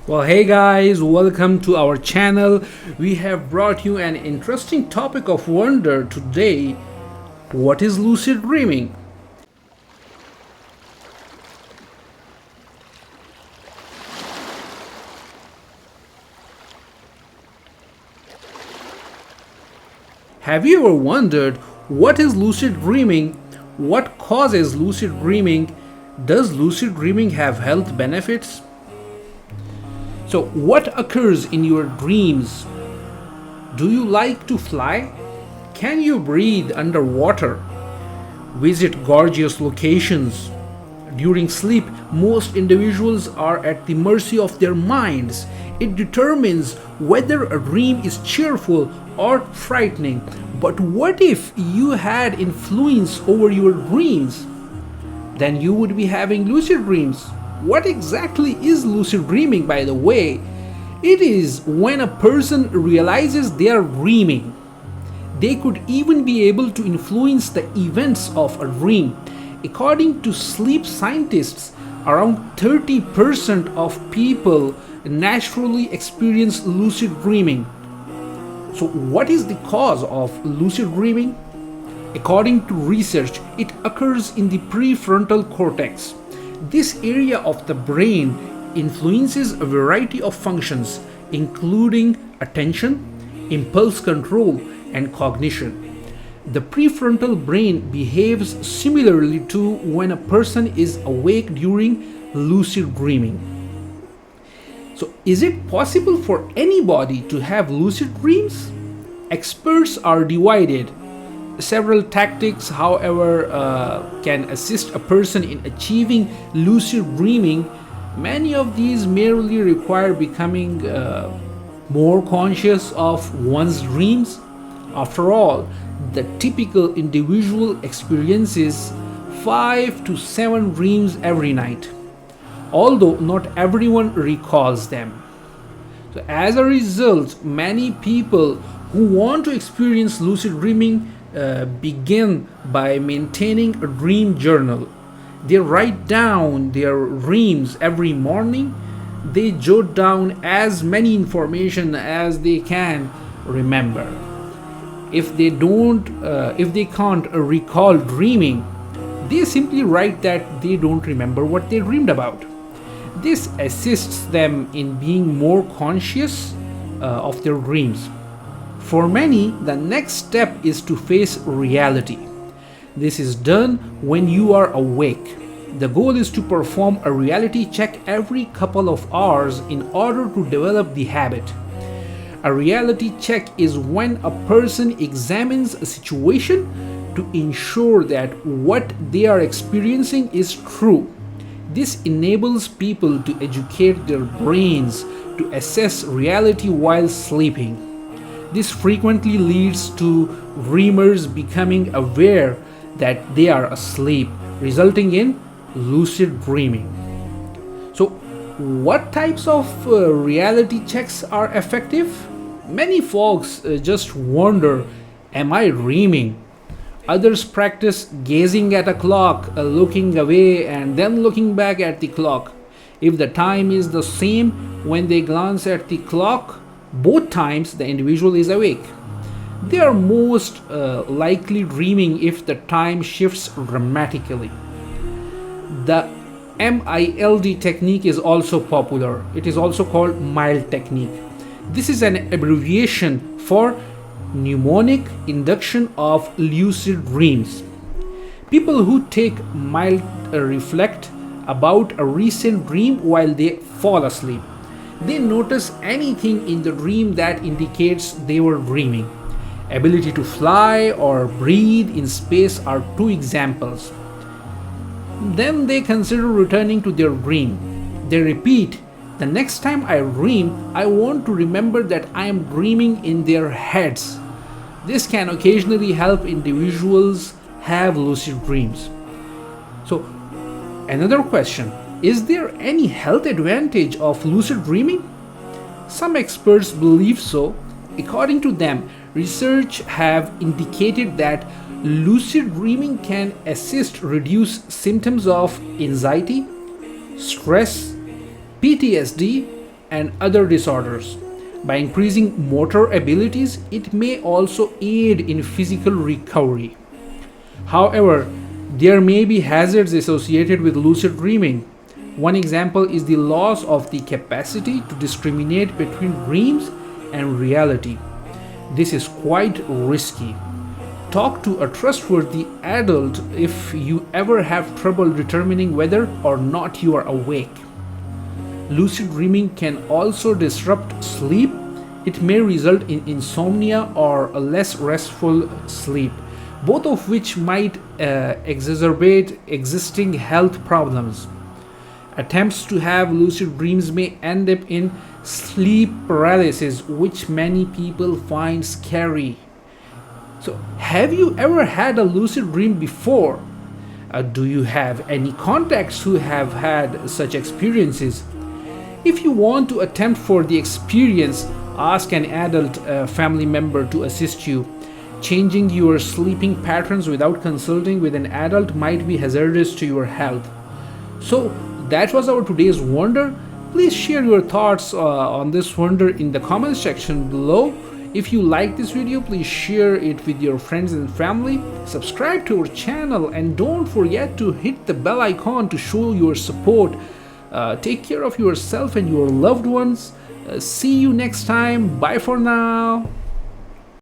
Well, hey guys, welcome to our channel. We have brought you an interesting topic of wonder today. What is lucid dreaming? Have you ever wondered what is lucid dreaming? What causes lucid dreaming? Does lucid dreaming have health benefits? So, what occurs in your dreams? Do you like to fly? Can you breathe underwater? Visit gorgeous locations? During sleep, most individuals are at the mercy of their minds. It determines whether a dream is cheerful or frightening. But what if you had influence over your dreams? Then you would be having lucid dreams. What exactly is lucid dreaming, by the way? It is when a person realizes they are dreaming. They could even be able to influence the events of a dream. According to sleep scientists, around 30% of people naturally experience lucid dreaming. So, what is the cause of lucid dreaming? According to research, it occurs in the prefrontal cortex. This area of the brain influences a variety of functions, including attention, impulse control, and cognition. The prefrontal brain behaves similarly to when a person is awake during lucid dreaming. So, is it possible for anybody to have lucid dreams? Experts are divided. Several tactics, however, can assist a person in achieving lucid dreaming. Many of these merely require becoming more conscious of one's dreams. After all, the typical individual experiences 5 to 7 dreams every night, although not everyone recalls them. So, as a result, many people who want to experience lucid dreaming begin by maintaining a dream journal. They write down their dreams every morning. They jot down as many information as they can remember. If they can't recall dreaming, they simply write that they don't remember what they dreamed about. This assists them in being more conscious of their dreams. For many, the next step is to face reality. This is done when you are awake. The goal is to perform a reality check every couple of hours in order to develop the habit. A reality check is when a person examines a situation to ensure that what they are experiencing is true. This enables people to educate their brains to assess reality while sleeping. This frequently leads to dreamers becoming aware that they are asleep, resulting in lucid dreaming. So, what types of reality checks are effective? Many folks just wonder, am I dreaming? Others practice gazing at a clock, looking away, and then looking back at the clock. If the time is the same when they glance at the clock, both times the individual is awake. They are most likely dreaming if the time shifts dramatically. The MILD technique is also popular. It is also called mild technique. This is an abbreviation for mnemonic induction of lucid dreams. People who take mild reflect about a recent dream while they fall asleep. They notice anything in the dream that indicates they were dreaming. Ability to fly or breathe in space are two examples. Then they consider returning to their dream. They repeat, the next time I dream, I want to remember that I am dreaming in their heads. This can occasionally help individuals have lucid dreams. So, another question, is there any health advantage of lucid dreaming? Some experts believe so. According to them, research have indicated that lucid dreaming can assist reduce symptoms of anxiety, stress, PTSD, and other disorders. By increasing motor abilities, it may also aid in physical recovery. However, there may be hazards associated with lucid dreaming. One example is the loss of the capacity to discriminate between dreams and reality. This is quite risky. Talk to a trustworthy adult if you ever have trouble determining whether or not you are awake. Lucid dreaming can also disrupt sleep. It may result in insomnia or a less restful sleep, both of which might exacerbate existing health problems. Attempts to have lucid dreams may end up in sleep paralysis, which many people find scary. So, have you ever had a lucid dream before? Do you have any contacts who have had such experiences? If you want to attempt for the experience, ask an adult family member to assist you. Changing your sleeping patterns without consulting with an adult might be hazardous to your health. So, that was our today's wonder. Please share your thoughts on this wonder in the comment section below. If you like this video, please share it with your friends and family. Subscribe to our channel and don't forget to hit the bell icon to show your support. Take care of yourself and your loved ones. See you next time. Bye for now.